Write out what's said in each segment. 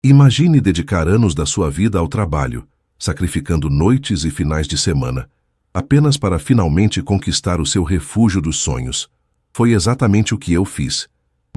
Imagine dedicar anos da sua vida ao trabalho, sacrificando noites e finais de semana, apenas para finalmente conquistar o seu refúgio dos sonhos. Foi exatamente o que eu fiz,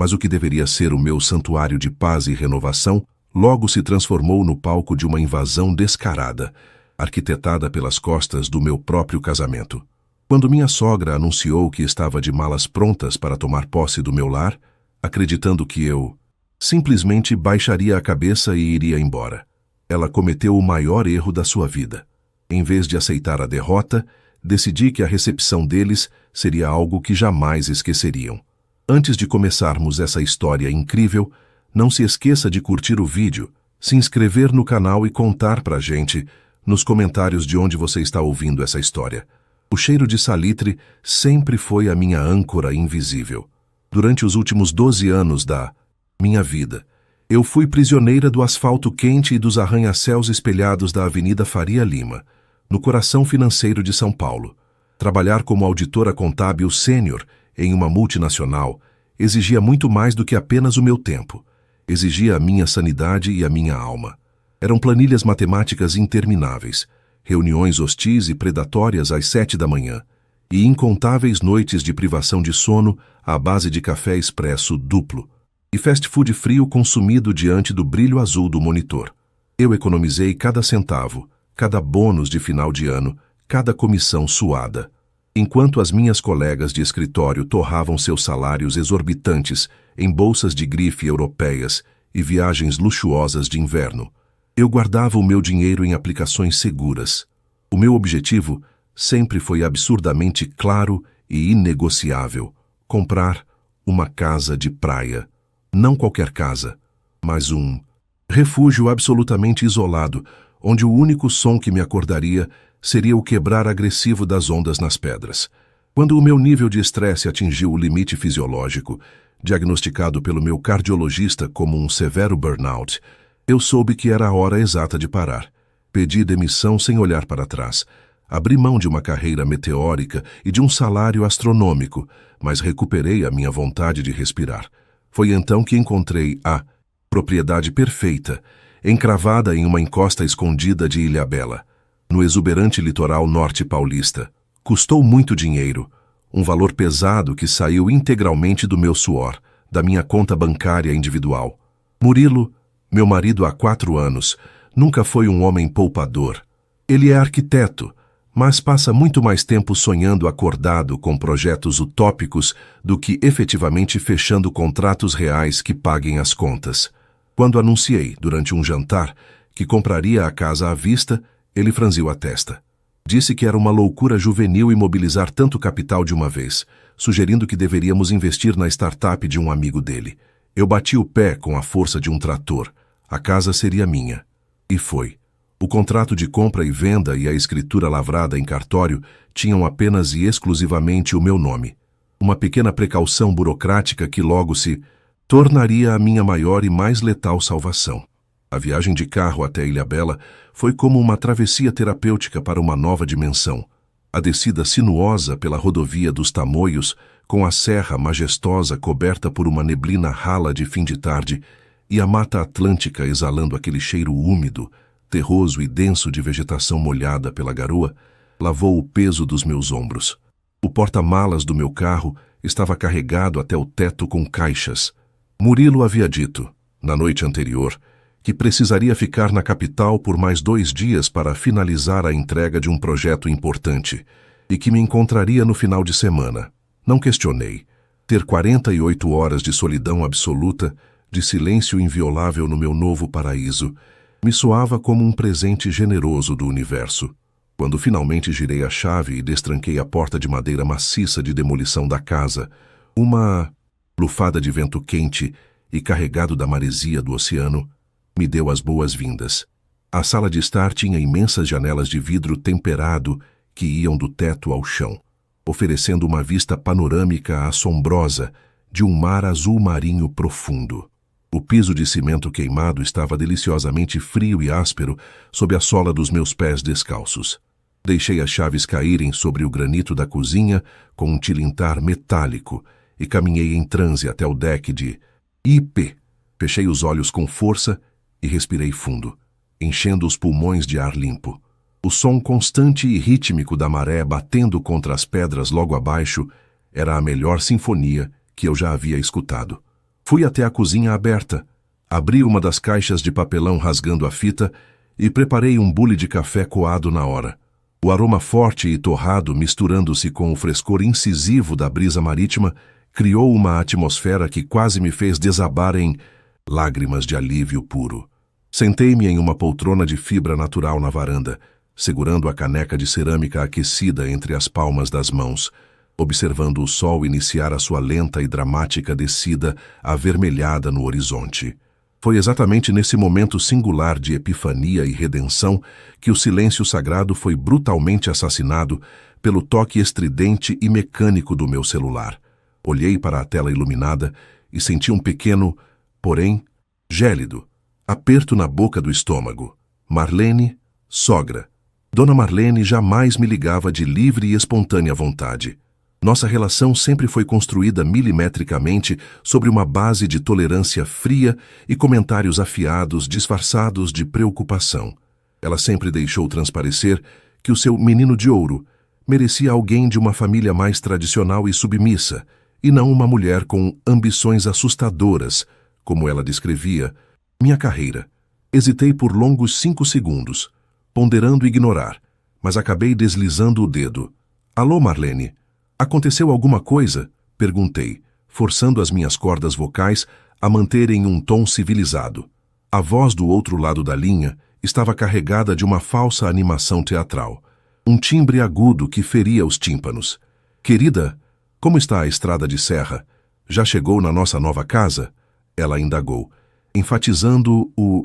mas o que deveria ser o meu santuário de paz e renovação logo se transformou no palco de uma invasão descarada, arquitetada pelas costas do meu próprio casamento. Quando minha sogra anunciou que estava de malas prontas para tomar posse do meu lar, acreditando que eu simplesmente baixaria a cabeça e iria embora, ela cometeu o maior erro da sua vida. Em vez de aceitar a derrota, decidi que a recepção deles seria algo que jamais esqueceriam. Antes de começarmos essa história incrível, não se esqueça de curtir o vídeo, se inscrever no canal e contar pra gente nos comentários de onde você está ouvindo essa história. O cheiro de salitre sempre foi a minha âncora invisível. Durante os últimos 12 anos da minha vida, eu fui prisioneira do asfalto quente e dos arranha-céus espelhados da Avenida Faria Lima, no coração financeiro de São Paulo. Trabalhar como auditora contábil sênior em uma multinacional exigia muito mais do que apenas o meu tempo. Exigia a minha sanidade e a minha alma. Eram planilhas matemáticas intermináveis, reuniões hostis e predatórias às 7 da manhã, e incontáveis noites de privação de sono à base de café expresso duplo, e fast food frio consumido diante do brilho azul do monitor. Eu economizei cada centavo, cada bônus de final de ano, cada comissão suada, enquanto as minhas colegas de escritório torravam seus salários exorbitantes em bolsas de grife europeias e viagens luxuosas de inverno. Eu guardava o meu dinheiro em aplicações seguras. O meu objetivo sempre foi absurdamente claro e inegociável: comprar uma casa de praia. Não qualquer casa, mas um refúgio absolutamente isolado, onde o único som que me acordaria seria o quebrar agressivo das ondas nas pedras. Quando o meu nível de estresse atingiu o limite fisiológico, diagnosticado pelo meu cardiologista como um severo burnout, eu soube que era a hora exata de parar. Pedi demissão sem olhar para trás. Abri mão de uma carreira meteórica e de um salário astronômico, mas recuperei a minha vontade de respirar. Foi então que encontrei a propriedade perfeita, encravada em uma encosta escondida de Ilhabela, no exuberante litoral norte paulista. Custou muito dinheiro, um valor pesado que saiu integralmente do meu suor, da minha conta bancária individual. Murilo, meu marido há 4 anos, nunca foi um homem poupador. Ele é arquiteto, mas passa muito mais tempo sonhando acordado com projetos utópicos do que efetivamente fechando contratos reais que paguem as contas. Quando anunciei, durante um jantar, que compraria a casa à vista, ele franziu a testa. Disse que era uma loucura juvenil imobilizar tanto capital de uma vez, sugerindo que deveríamos investir na startup de um amigo dele. Eu bati o pé com a força de um trator. A casa seria minha. E foi. O contrato de compra e venda e a escritura lavrada em cartório tinham apenas e exclusivamente o meu nome. Uma pequena precaução burocrática que logo se tornaria a minha maior e mais letal salvação. A viagem de carro até Ilhabela foi como uma travessia terapêutica para uma nova dimensão. A descida sinuosa pela rodovia dos Tamoios, com a serra majestosa coberta por uma neblina rala de fim de tarde, e a Mata Atlântica exalando aquele cheiro úmido, terroso e denso de vegetação molhada pela garoa, lavou o peso dos meus ombros. O porta-malas do meu carro estava carregado até o teto com caixas. Murilo havia dito, na noite anterior, que precisaria ficar na capital por mais 2 dias para finalizar a entrega de um projeto importante e que me encontraria no final de semana. Não questionei. Ter 48 horas de solidão absoluta, de silêncio inviolável no meu novo paraíso, me soava como um presente generoso do universo. Quando finalmente girei a chave e destranquei a porta de madeira maciça de demolição da casa, uma lufada de vento quente e carregado da maresia do oceano me deu as boas-vindas. A sala de estar tinha imensas janelas de vidro temperado que iam do teto ao chão, oferecendo uma vista panorâmica assombrosa de um mar azul marinho profundo. O piso de cimento queimado estava deliciosamente frio e áspero sob a sola dos meus pés descalços. Deixei as chaves caírem sobre o granito da cozinha com um tilintar metálico e caminhei em transe até o deck de IP. Fechei os olhos com força e respirei fundo, enchendo os pulmões de ar limpo. O som constante e rítmico da maré batendo contra as pedras logo abaixo era a melhor sinfonia que eu já havia escutado. Fui até a cozinha aberta, abri uma das caixas de papelão rasgando a fita e preparei um bule de café coado na hora. O aroma forte e torrado, misturando-se com o frescor incisivo da brisa marítima, criou uma atmosfera que quase me fez desabar em lágrimas de alívio puro. Sentei-me em uma poltrona de fibra natural na varanda, segurando a caneca de cerâmica aquecida entre as palmas das mãos, observando o sol iniciar a sua lenta e dramática descida avermelhada no horizonte. Foi exatamente nesse momento singular de epifania e redenção que o silêncio sagrado foi brutalmente assassinado pelo toque estridente e mecânico do meu celular. Olhei para a tela iluminada e senti um pequeno, porém, gélido, aperto na boca do estômago. Marlene, sogra. Dona Marlene jamais me ligava de livre e espontânea vontade. Nossa relação sempre foi construída milimetricamente sobre uma base de tolerância fria e comentários afiados disfarçados de preocupação. Ela sempre deixou transparecer que o seu menino de ouro merecia alguém de uma família mais tradicional e submissa, e não uma mulher com ambições assustadoras, como ela descrevia minha carreira. Hesitei por longos 5 segundos, ponderando ignorar, mas acabei deslizando o dedo. Alô, Marlene? Aconteceu alguma coisa? Perguntei, forçando as minhas cordas vocais a manterem um tom civilizado. A voz do outro lado da linha estava carregada de uma falsa animação teatral, um timbre agudo que feria os tímpanos. Querida, como está a estrada de serra? Já chegou na nossa nova casa? Ela indagou, enfatizando o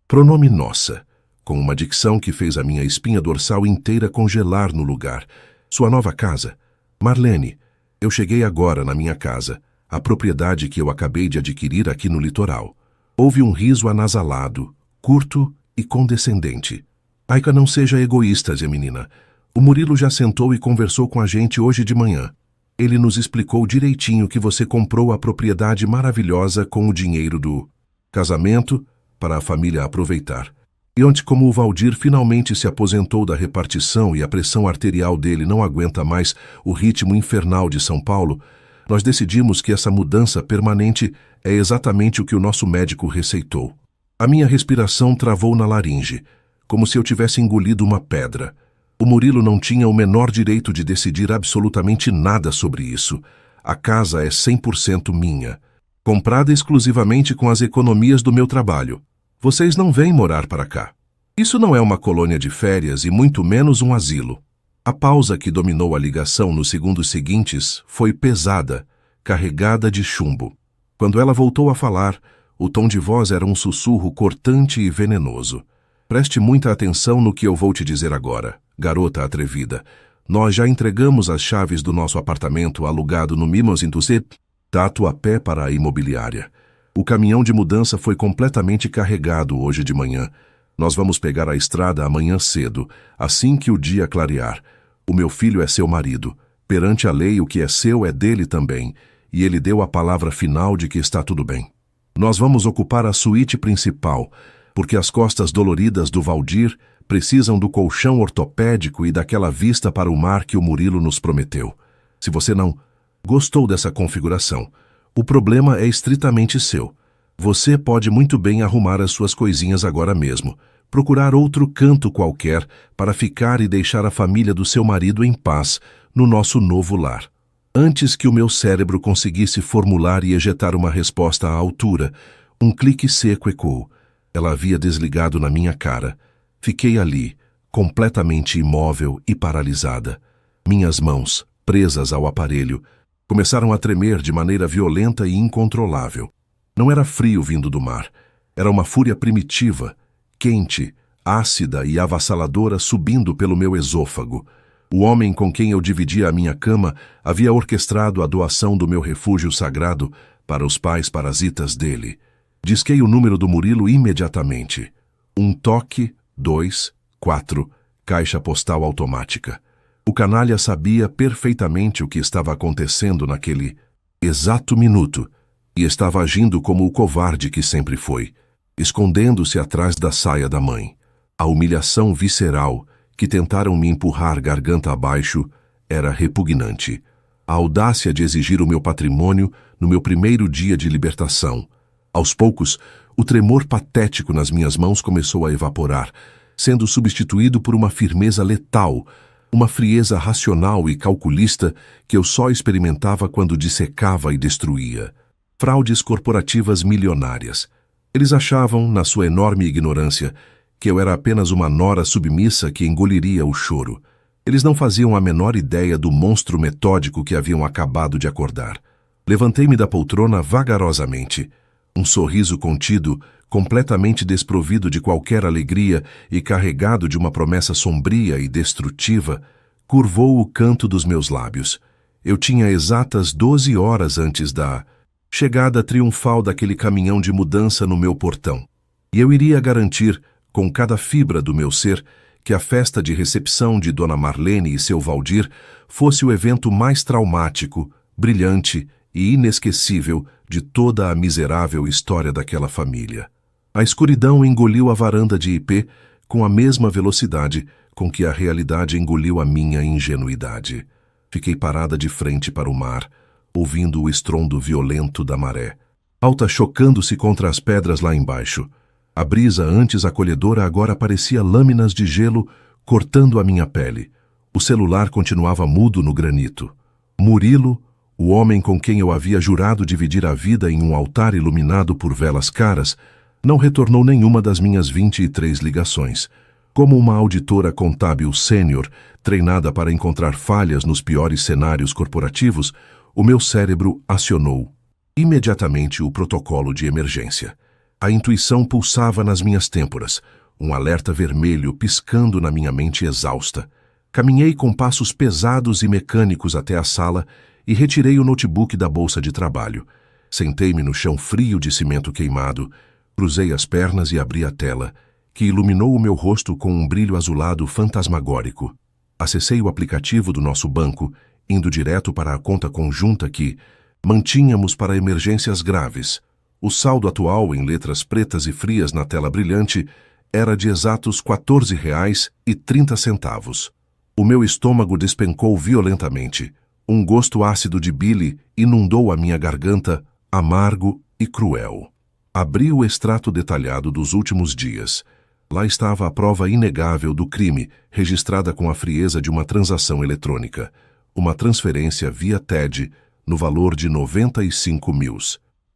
pronome nossa, com uma dicção que fez a minha espinha dorsal inteira congelar no lugar. Sua nova casa? Marlene, eu cheguei agora na minha casa, a propriedade que eu acabei de adquirir aqui no litoral. Houve um riso anasalado, curto e condescendente. Aika, não seja egoísta, Zé menina. O Murilo já sentou e conversou com a gente hoje de manhã. Ele nos explicou direitinho que você comprou a propriedade maravilhosa com o dinheiro do casamento para a família aproveitar. E onde, como o Valdir finalmente se aposentou da repartição e a pressão arterial dele não aguenta mais o ritmo infernal de São Paulo, nós decidimos que essa mudança permanente é exatamente o que o nosso médico receitou. A minha respiração travou na laringe, como se eu tivesse engolido uma pedra. O Murilo não tinha o menor direito de decidir absolutamente nada sobre isso. A casa é 100% minha, comprada exclusivamente com as economias do meu trabalho. Vocês não vêm morar para cá. Isso não é uma colônia de férias e muito menos um asilo. A pausa que dominou a ligação nos segundos seguintes foi pesada, carregada de chumbo. Quando ela voltou a falar, o tom de voz era um sussurro cortante e venenoso. Preste muita atenção no que eu vou te dizer agora, garota atrevida. Nós já entregamos as chaves do nosso apartamento alugado no Mimos Intuset, Tatuapé para a imobiliária. O caminhão de mudança foi completamente carregado hoje de manhã. Nós vamos pegar a estrada amanhã cedo, assim que o dia clarear. O meu filho é seu marido. Perante a lei, o que é seu é dele também, e ele deu a palavra final de que está tudo bem. Nós vamos ocupar a suíte principal, porque as costas doloridas do Valdir precisam do colchão ortopédico e daquela vista para o mar que o Murilo nos prometeu. Se você não gostou dessa configuração, o problema é estritamente seu. Você pode muito bem arrumar as suas coisinhas agora mesmo, procurar outro canto qualquer para ficar e deixar a família do seu marido em paz no nosso novo lar. Antes que o meu cérebro conseguisse formular e ejetar uma resposta à altura, um clique seco ecoou. Ela havia desligado na minha cara. Fiquei ali, completamente imóvel e paralisada. Minhas mãos, presas ao aparelho, começaram a tremer de maneira violenta e incontrolável. Não era frio vindo do mar. Era uma fúria primitiva, quente, ácida e avassaladora subindo pelo meu esôfago. O homem com quem eu dividia a minha cama havia orquestrado a doação do meu refúgio sagrado para os pais parasitas dele. Disquei o número do Murilo imediatamente. 1 toque, 2, 4, caixa postal automática. O canalha sabia perfeitamente o que estava acontecendo naquele exato minuto e estava agindo como o covarde que sempre foi. escondendo-se atrás da saia da mãe. A humilhação visceral que tentaram me empurrar garganta abaixo era repugnante. A audácia de exigir o meu patrimônio no meu primeiro dia de libertação. Aos poucos, o tremor patético nas minhas mãos começou a evaporar, sendo substituído por uma firmeza letal, uma frieza racional e calculista que eu só experimentava quando dissecava e destruía. Fraudes corporativas milionárias. Eles achavam, na sua enorme ignorância, que eu era apenas uma nora submissa que engoliria o choro. Eles não faziam a menor ideia do monstro metódico que haviam acabado de acordar. Levantei-me da poltrona vagarosamente. Um sorriso contido, completamente desprovido de qualquer alegria e carregado de uma promessa sombria e destrutiva, curvou o canto dos meus lábios. Eu tinha exatas 12 horas antes da chegada triunfal daquele caminhão de mudança no meu portão. E eu iria garantir, com cada fibra do meu ser, que a festa de recepção de Dona Marlene e seu Valdir fosse o evento mais traumático, brilhante e inesquecível de toda a miserável história daquela família. A escuridão engoliu a varanda de IP com a mesma velocidade com que a realidade engoliu a minha ingenuidade. Fiquei parada de frente para o mar, ouvindo o estrondo violento da maré, alta chocando-se contra as pedras lá embaixo. A brisa antes acolhedora agora parecia lâminas de gelo cortando a minha pele. O celular continuava mudo no granito. Murilo, o homem com quem eu havia jurado dividir a vida em um altar iluminado por velas caras, não retornou nenhuma das minhas 23 ligações. Como uma auditora contábil sênior, treinada para encontrar falhas nos piores cenários corporativos, o meu cérebro acionou imediatamente o protocolo de emergência. A intuição pulsava nas minhas têmporas, um alerta vermelho piscando na minha mente exausta. Caminhei com passos pesados e mecânicos até a sala e retirei o notebook da bolsa de trabalho. Sentei-me no chão frio de cimento queimado, cruzei as pernas e abri a tela, que iluminou o meu rosto com um brilho azulado fantasmagórico. Acessei o aplicativo do nosso banco, indo direto para a conta conjunta que mantínhamos para emergências graves. O saldo atual, em letras pretas e frias na tela brilhante, era de exatos R$ 14,30. O meu estômago despencou violentamente. Um gosto ácido de bile inundou a minha garganta, amargo e cruel. Abri o extrato detalhado dos últimos dias. Lá estava a prova inegável do crime, registrada com a frieza de uma transação eletrônica. Uma transferência via TED, no valor de 95 mil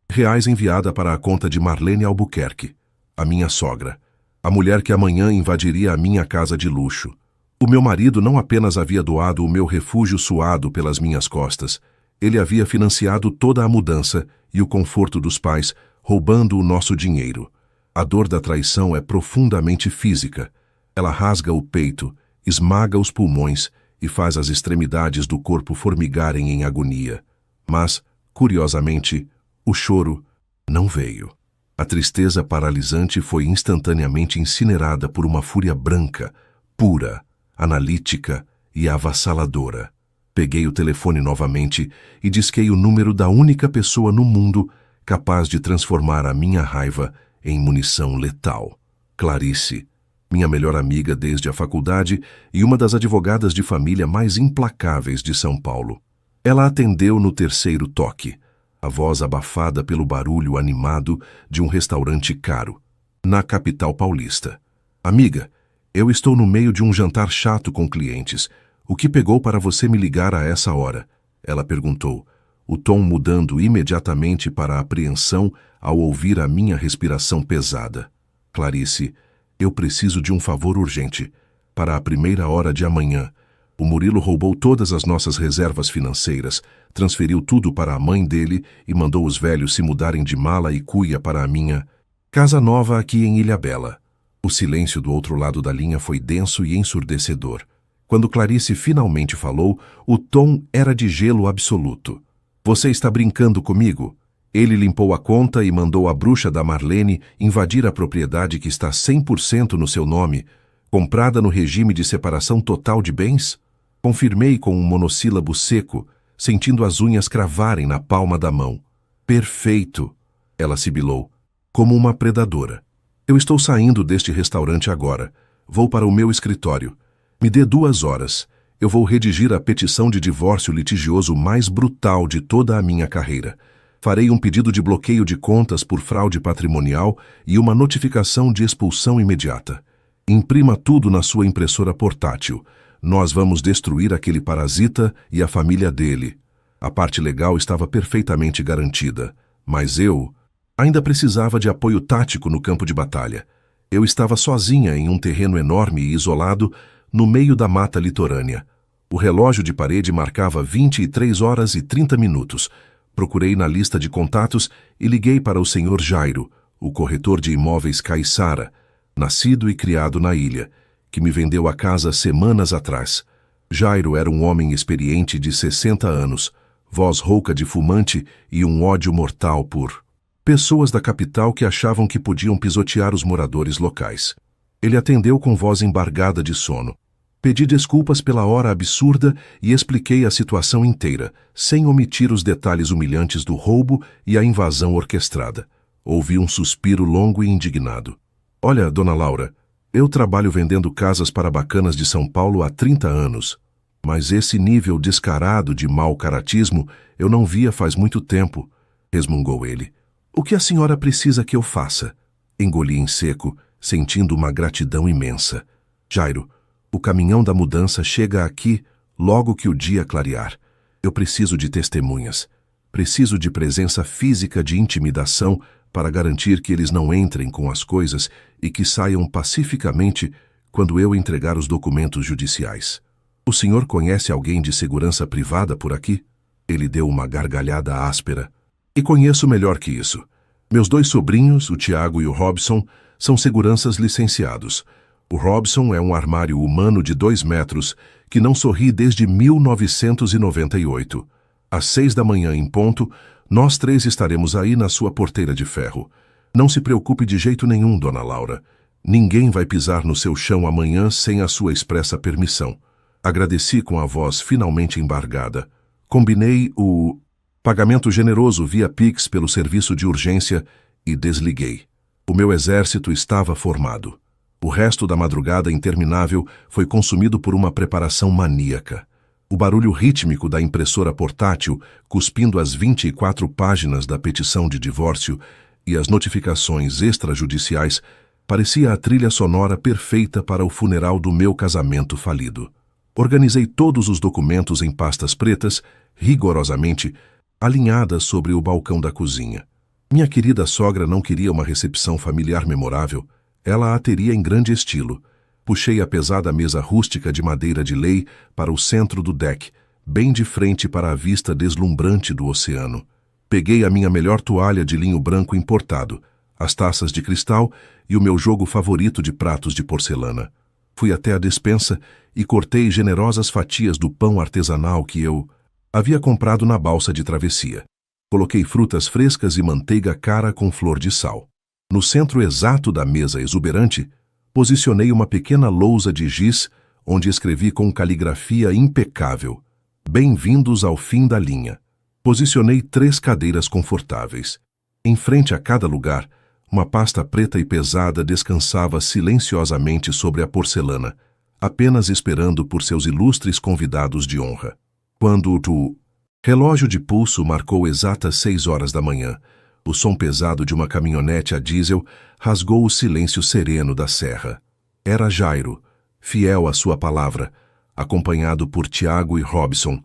reais enviada para a conta de Marlene Albuquerque, a minha sogra, a mulher que amanhã invadiria a minha casa de luxo. O meu marido não apenas havia doado o meu refúgio suado pelas minhas costas, ele havia financiado toda a mudança e o conforto dos pais, roubando o nosso dinheiro. A dor da traição é profundamente física. Ela rasga o peito, esmaga os pulmões e faz as extremidades do corpo formigarem em agonia. Mas, curiosamente, o choro não veio. A tristeza paralisante foi instantaneamente incinerada por uma fúria branca, pura, analítica e avassaladora. Peguei o telefone novamente e disquei o número da única pessoa no mundo capaz de transformar a minha raiva em munição letal. Clarice, minha melhor amiga desde a faculdade e uma das advogadas de família mais implacáveis de São Paulo. Ela atendeu no terceiro toque, a voz abafada pelo barulho animado de um restaurante caro, na capital paulista. Amiga, eu estou no meio de um jantar chato com clientes. O que pegou para você me ligar a essa hora? Ela perguntou, o tom mudando imediatamente para a apreensão ao ouvir a minha respiração pesada. Clarice, eu preciso de um favor urgente. Para a primeira hora de amanhã, o Murilo roubou todas as nossas reservas financeiras, transferiu tudo para a mãe dele e mandou os velhos se mudarem de mala e cuia para a minha casa nova aqui em Ilhabela. O silêncio do outro lado da linha foi denso e ensurdecedor. Quando Clarice finalmente falou, o tom era de gelo absoluto. Você está brincando comigo? Ele limpou a conta e mandou a bruxa da Marlene invadir a propriedade que está 100% no seu nome, comprada no regime de separação total de bens? Confirmei com um monossílabo seco, sentindo as unhas cravarem na palma da mão. Perfeito, ela sibilou, como uma predadora. Eu estou saindo deste restaurante agora. Vou para o meu escritório. Me dê 2 horas. Eu vou redigir a petição de divórcio litigioso mais brutal de toda a minha carreira. Farei um pedido de bloqueio de contas por fraude patrimonial e uma notificação de expulsão imediata. Imprima tudo na sua impressora portátil. Nós vamos destruir aquele parasita e a família dele. A parte legal estava perfeitamente garantida, mas eu ainda precisava de apoio tático no campo de batalha. Eu estava sozinha em um terreno enorme e isolado, no meio da mata litorânea. O relógio de parede marcava 23 horas e 30 minutos. Procurei na lista de contatos e liguei para o Sr. Jairo, o corretor de imóveis Caiçara, nascido e criado na ilha, que me vendeu a casa semanas atrás. Jairo era um homem experiente de 60 anos, voz rouca de fumante e um ódio mortal por pessoas da capital que achavam que podiam pisotear os moradores locais. Ele atendeu com voz embargada de sono. Pedi desculpas pela hora absurda e expliquei a situação inteira, sem omitir os detalhes humilhantes do roubo e a invasão orquestrada. Ouvi um suspiro longo e indignado. Olha, dona Laura, eu trabalho vendendo casas para bacanas de São Paulo há 30 anos, mas esse nível descarado de mau caratismo eu não via faz muito tempo, resmungou ele. O que a senhora precisa que eu faça? Engoli em seco, sentindo uma gratidão imensa. Jairo, o caminhão da mudança chega aqui logo que o dia clarear. Eu preciso de testemunhas. Preciso de presença física de intimidação para garantir que eles não entrem com as coisas e que saiam pacificamente quando eu entregar os documentos judiciais. O senhor conhece alguém de segurança privada por aqui? Ele deu uma gargalhada áspera. E conheço melhor que isso. Meus 2 sobrinhos, o Tiago e o Robson, são seguranças licenciados. O Robson é um armário humano de 2 metros que não sorri desde 1998. Às 6 da manhã em ponto, nós 3 estaremos aí na sua porteira de ferro. Não se preocupe de jeito nenhum, dona Laura. Ninguém vai pisar no seu chão amanhã sem a sua expressa permissão. Agradeci com a voz finalmente embargada. Combinei o pagamento generoso via Pix pelo serviço de urgência e desliguei. O meu exército estava formado. O resto da madrugada interminável foi consumido por uma preparação maníaca. O barulho rítmico da impressora portátil, cuspindo as 24 páginas da petição de divórcio e as notificações extrajudiciais, parecia a trilha sonora perfeita para o funeral do meu casamento falido. Organizei todos os documentos em pastas pretas, rigorosamente, alinhadas sobre o balcão da cozinha. Minha querida sogra não queria uma recepção familiar memorável. Ela a teria em grande estilo. Puxei a pesada mesa rústica de madeira de lei para o centro do deck, bem de frente para a vista deslumbrante do oceano. Peguei a minha melhor toalha de linho branco importado, as taças de cristal e o meu jogo favorito de pratos de porcelana. Fui até a despensa e cortei generosas fatias do pão artesanal que eu havia comprado na balsa de travessia. Coloquei frutas frescas e manteiga cara com flor de sal. No centro exato da mesa exuberante, posicionei uma pequena lousa de giz, onde escrevi com caligrafia impecável: Bem-vindos ao fim da linha. Posicionei 3 cadeiras confortáveis. Em frente a cada lugar, uma pasta preta e pesada descansava silenciosamente sobre a porcelana, apenas esperando por seus ilustres convidados de honra. Quando o relógio de pulso marcou exatas 6 horas da manhã, o som pesado de uma caminhonete a diesel rasgou o silêncio sereno da serra. Era Jairo, fiel à sua palavra, acompanhado por Tiago e Robson,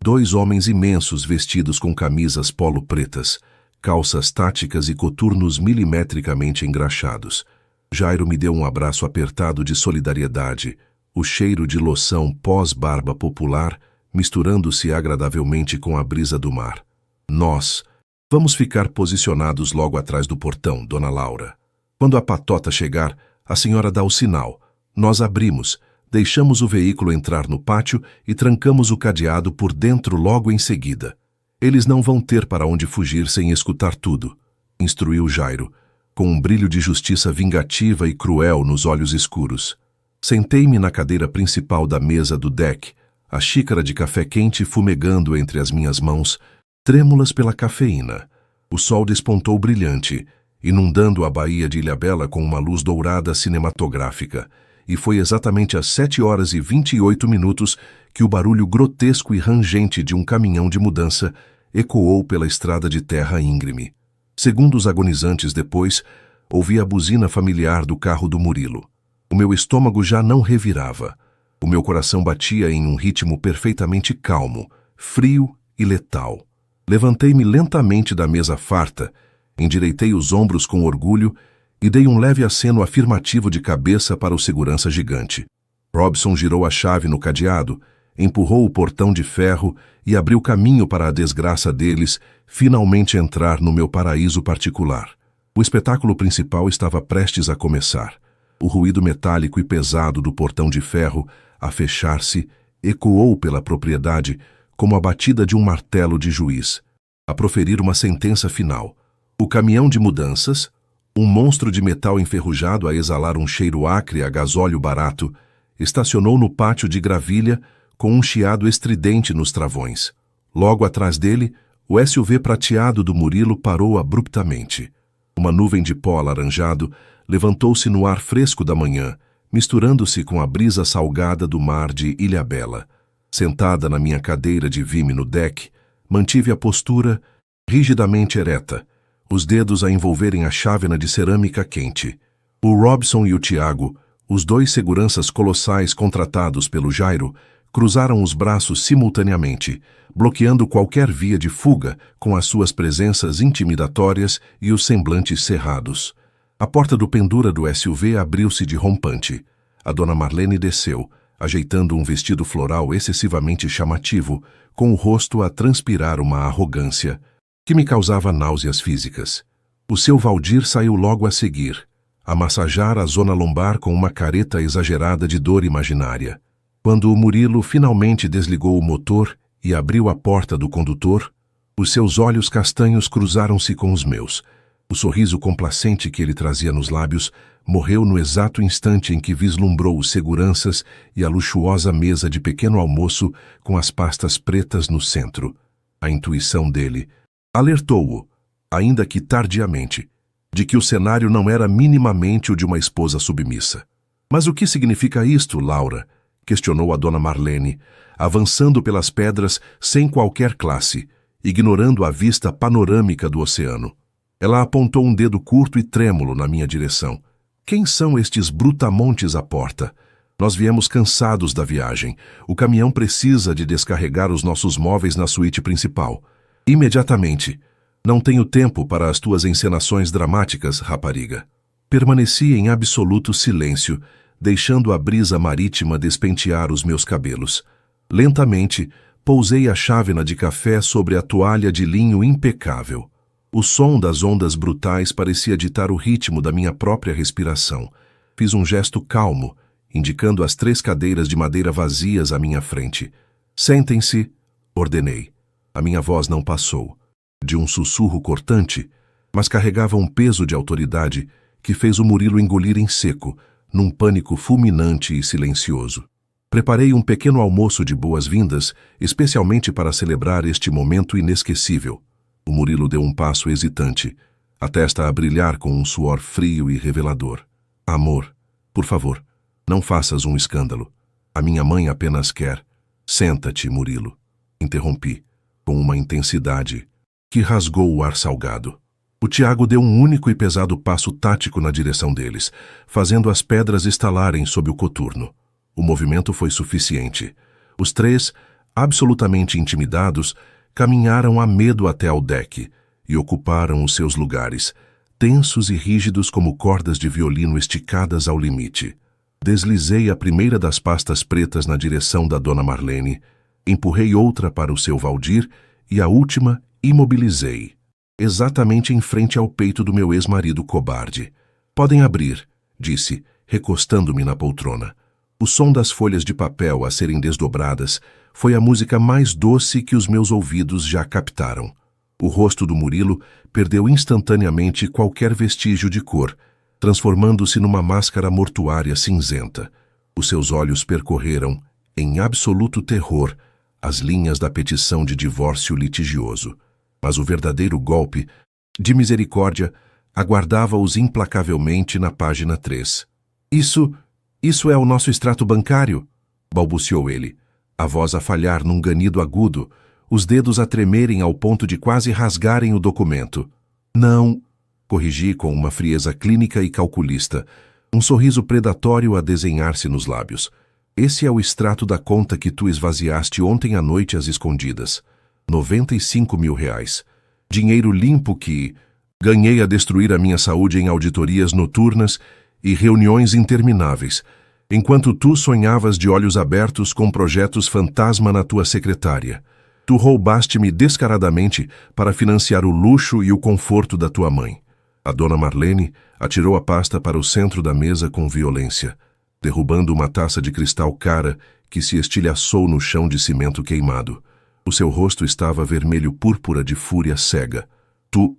2 homens imensos vestidos com camisas polo pretas, calças táticas e coturnos milimetricamente engraxados. Jairo me deu um abraço apertado de solidariedade, o cheiro de loção pós-barba popular misturando-se agradavelmente com a brisa do mar. Nós vamos ficar posicionados logo atrás do portão, dona Laura. Quando a patota chegar, a senhora dá o sinal. Nós abrimos, deixamos o veículo entrar no pátio e trancamos o cadeado por dentro logo em seguida. Eles não vão ter para onde fugir sem escutar tudo, instruiu Jairo, com um brilho de justiça vingativa e cruel nos olhos escuros. Sentei-me na cadeira principal da mesa do deck, a xícara de café quente fumegando entre as minhas mãos, trêmulas pela cafeína. O sol despontou brilhante, inundando a baía de Ilhabela com uma luz dourada cinematográfica, e foi exatamente às 7h28 que o barulho grotesco e rangente de um caminhão de mudança ecoou pela estrada de terra íngreme. Segundos agonizantes depois, ouvi a buzina familiar do carro do Murilo. O meu estômago já não revirava. O meu coração batia em um ritmo perfeitamente calmo, frio e letal. Levantei-me lentamente da mesa farta, endireitei os ombros com orgulho e dei um leve aceno afirmativo de cabeça para o segurança gigante. Robson girou a chave no cadeado, empurrou o portão de ferro e abriu caminho para a desgraça deles finalmente entrar no meu paraíso particular. O espetáculo principal estava prestes a começar. O ruído metálico e pesado do portão de ferro, a fechar-se, ecoou pela propriedade como a batida de um martelo de juiz, a proferir uma sentença final. O caminhão de mudanças, um monstro de metal enferrujado a exalar um cheiro acre a gasóleo barato, estacionou no pátio de gravilha com um chiado estridente nos travões. Logo atrás dele, o SUV prateado do Murilo parou abruptamente. Uma nuvem de pó alaranjado levantou-se no ar fresco da manhã, misturando-se com a brisa salgada do mar de Ilhabela. Sentada na minha cadeira de vime no deck, mantive a postura rigidamente ereta, os dedos a envolverem a chávena de cerâmica quente. O Robson e o Tiago, os dois seguranças colossais contratados pelo Jairo, cruzaram os braços simultaneamente, bloqueando qualquer via de fuga com as suas presenças intimidatórias e os semblantes cerrados. A porta do pendura do SUV abriu-se de rompante. A dona Marlene desceu, ajeitando um vestido floral excessivamente chamativo, com o rosto a transpirar uma arrogância que me causava náuseas físicas. O seu Valdir saiu logo a seguir, a massajar a zona lombar com uma careta exagerada de dor imaginária. Quando o Murilo finalmente desligou o motor e abriu a porta do condutor, os seus olhos castanhos cruzaram-se com os meus. O sorriso complacente que ele trazia nos lábios morreu no exato instante em que vislumbrou os seguranças e a luxuosa mesa de pequeno almoço com as pastas pretas no centro. A intuição dele alertou-o, ainda que tardiamente, de que o cenário não era minimamente o de uma esposa submissa. Mas o que significa isto, Laura? Questionou a dona Marlene, avançando pelas pedras sem qualquer classe, ignorando a vista panorâmica do oceano. Ela apontou um dedo curto e trêmulo na minha direção. Quem são estes brutamontes à porta? Nós viemos cansados da viagem. O caminhão precisa de descarregar os nossos móveis na suíte principal. Imediatamente. Não tenho tempo para as tuas encenações dramáticas, rapariga. Permaneci em absoluto silêncio, deixando a brisa marítima despentear os meus cabelos. Lentamente, pousei a chávena de café sobre a toalha de linho impecável. O som das ondas brutais parecia ditar o ritmo da minha própria respiração. Fiz um gesto calmo, indicando as 3 cadeiras de madeira vazias à minha frente. Sentem-se, ordenei. A minha voz não passou, de um sussurro cortante, mas carregava um peso de autoridade que fez o Murilo engolir em seco, num pânico fulminante e silencioso. Preparei um pequeno almoço de boas-vindas, especialmente para celebrar este momento inesquecível. O Murilo deu um passo hesitante, a testa a brilhar com um suor frio e revelador. Amor, por favor, não faças um escândalo. A minha mãe apenas quer. Senta-te, Murilo. Interrompi, com uma intensidade que rasgou o ar salgado. O Tiago deu um único e pesado passo tático na direção deles, fazendo as pedras estalarem sob o coturno. O movimento foi suficiente. Os 3, absolutamente intimidados, caminharam a medo até ao deck e ocuparam os seus lugares, tensos e rígidos como cordas de violino esticadas ao limite. Deslizei a primeira das pastas pretas na direção da dona Marlene, empurrei outra para o seu Valdir e a última imobilizei, exatamente em frente ao peito do meu ex-marido cobarde. Podem abrir, disse, recostando-me na poltrona. O som das folhas de papel a serem desdobradas foi a música mais doce que os meus ouvidos já captaram. O rosto do Murilo perdeu instantaneamente qualquer vestígio de cor, transformando-se numa máscara mortuária cinzenta. Os seus olhos percorreram, em absoluto terror, as linhas da petição de divórcio litigioso. Mas o verdadeiro golpe de misericórdia Aguardava-os implacavelmente na página 3. Isso é o nosso extrato bancário, balbuciou ele, a voz a falhar num ganido agudo, os dedos a tremerem ao ponto de quase rasgarem o documento. Não, corrigi com uma frieza clínica e calculista, um sorriso predatório a desenhar-se nos lábios. Esse é o extrato da conta que tu esvaziaste ontem à noite às escondidas. 95 mil reais. Dinheiro limpo que ganhei a destruir a minha saúde em auditorias noturnas e reuniões intermináveis, enquanto tu sonhavas de olhos abertos com projetos fantasma na tua secretária. Tu roubaste-me descaradamente para financiar o luxo e o conforto da tua mãe. A dona Marlene atirou a pasta para o centro da mesa com violência, derrubando uma taça de cristal cara que se estilhaçou no chão de cimento queimado. O seu rosto estava vermelho púrpura de fúria cega. Tu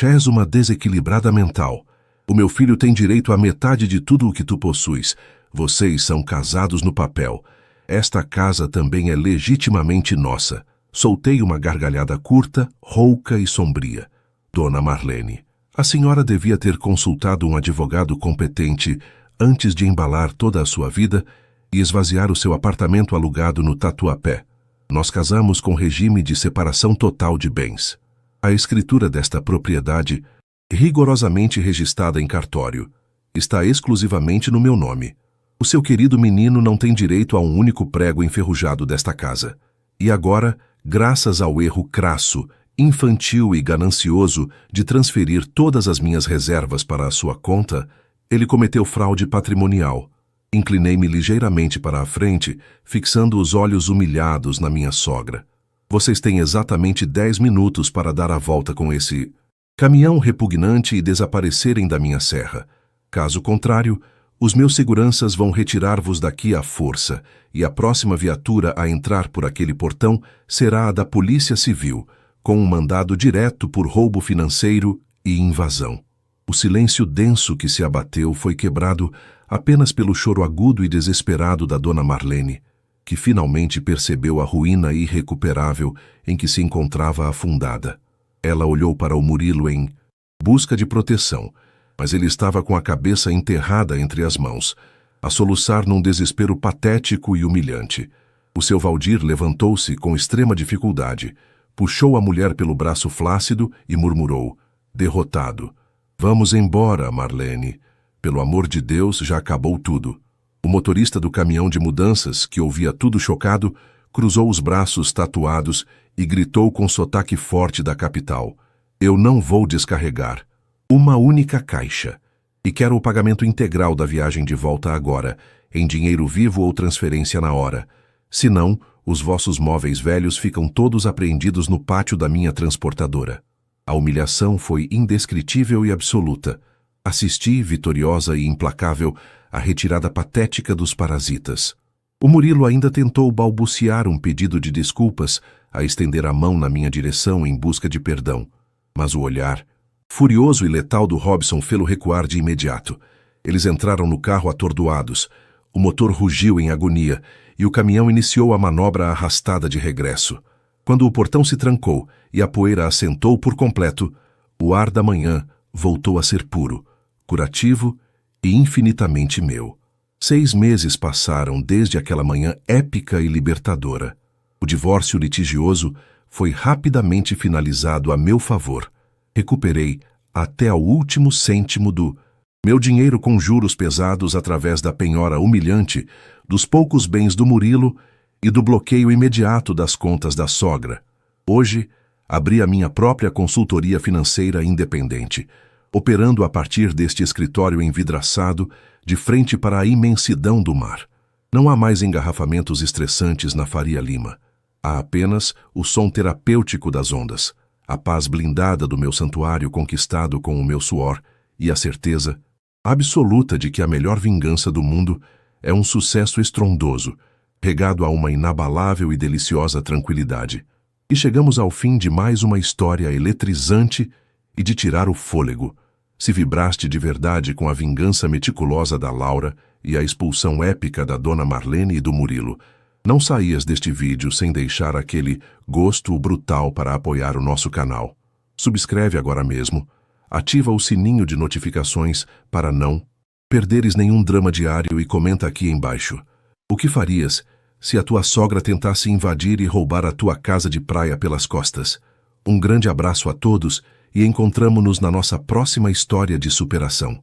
és uma desequilibrada mental. O meu filho tem direito à metade de tudo o que tu possuis. Vocês são casados no papel. Esta casa também é legitimamente nossa. Soltei uma gargalhada curta, rouca e sombria. Dona Marlene, a senhora devia ter consultado um advogado competente antes de embalar toda a sua vida e esvaziar o seu apartamento alugado no Tatuapé. Nós casamos com regime de separação total de bens. A escritura desta propriedade, rigorosamente registrada em cartório, está exclusivamente no meu nome. O seu querido menino não tem direito a um único prego enferrujado desta casa. E agora, graças ao erro crasso, infantil e ganancioso de transferir todas as minhas reservas para a sua conta, ele cometeu fraude patrimonial. Inclinei-me ligeiramente para a frente, fixando os olhos humilhados na minha sogra. Vocês têm exatamente 10 minutos para dar a volta com esse caminhão repugnante e desaparecerem da minha serra. Caso contrário, os meus seguranças vão retirar-vos daqui à força, e a próxima viatura a entrar por aquele portão será a da Polícia Civil, com um mandado direto por roubo financeiro e invasão. O silêncio denso que se abateu foi quebrado apenas pelo choro agudo e desesperado da dona Marlene, que finalmente percebeu a ruína irrecuperável em que se encontrava afundada. Ela olhou para o Murilo em busca de proteção, mas ele estava com a cabeça enterrada entre as mãos, a soluçar num desespero patético e humilhante. O seu Valdir levantou-se com extrema dificuldade, puxou a mulher pelo braço flácido e murmurou, derrotado: "Vamos embora, Marlene. Pelo amor de Deus, já acabou tudo." O motorista do caminhão de mudanças, que ouvia tudo chocado, cruzou os braços tatuados e gritou com sotaque forte da capital: "Eu não vou descarregar. Uma única caixa. E quero o pagamento integral da viagem de volta agora, em dinheiro vivo ou transferência na hora. Senão, os vossos móveis velhos ficam todos apreendidos no pátio da minha transportadora." A humilhação foi indescritível e absoluta. Assisti, vitoriosa e implacável, à retirada patética dos parasitas. O Murilo ainda tentou balbuciar um pedido de desculpas, a estender a mão na minha direção em busca de perdão. Mas o olhar furioso e letal do Robson fê-lo recuar de imediato. Eles entraram no carro atordoados. O motor rugiu em agonia e o caminhão iniciou a manobra arrastada de regresso. Quando o portão se trancou e a poeira assentou por completo, o ar da manhã voltou a ser puro, curativo e infinitamente meu. 6 meses passaram desde aquela manhã épica e libertadora. O divórcio litigioso foi rapidamente finalizado a meu favor. Recuperei até ao último cêntimo do meu dinheiro com juros pesados através da penhora humilhante dos poucos bens do Murilo e do bloqueio imediato das contas da sogra. Hoje, abri a minha própria consultoria financeira independente, operando a partir deste escritório envidraçado de frente para a imensidão do mar. Não há mais engarrafamentos estressantes na Faria Lima. Há apenas o som terapêutico das ondas, a paz blindada do meu santuário conquistado com o meu suor e a certeza absoluta de que a melhor vingança do mundo é um sucesso estrondoso, regado a uma inabalável e deliciosa tranquilidade. E chegamos ao fim de mais uma história eletrizante e de tirar o fôlego. Se vibraste de verdade com a vingança meticulosa da Laura e a expulsão épica da dona Marlene e do Murilo, não saías deste vídeo sem deixar aquele gosto brutal para apoiar o nosso canal. Subscreve agora mesmo, Ativa o sininho de notificações para não perderes nenhum drama diário e comenta aqui embaixo. O que farias se a tua sogra tentasse invadir e roubar a tua casa de praia pelas costas? Um grande abraço a todos e encontramo-nos na nossa próxima história de superação.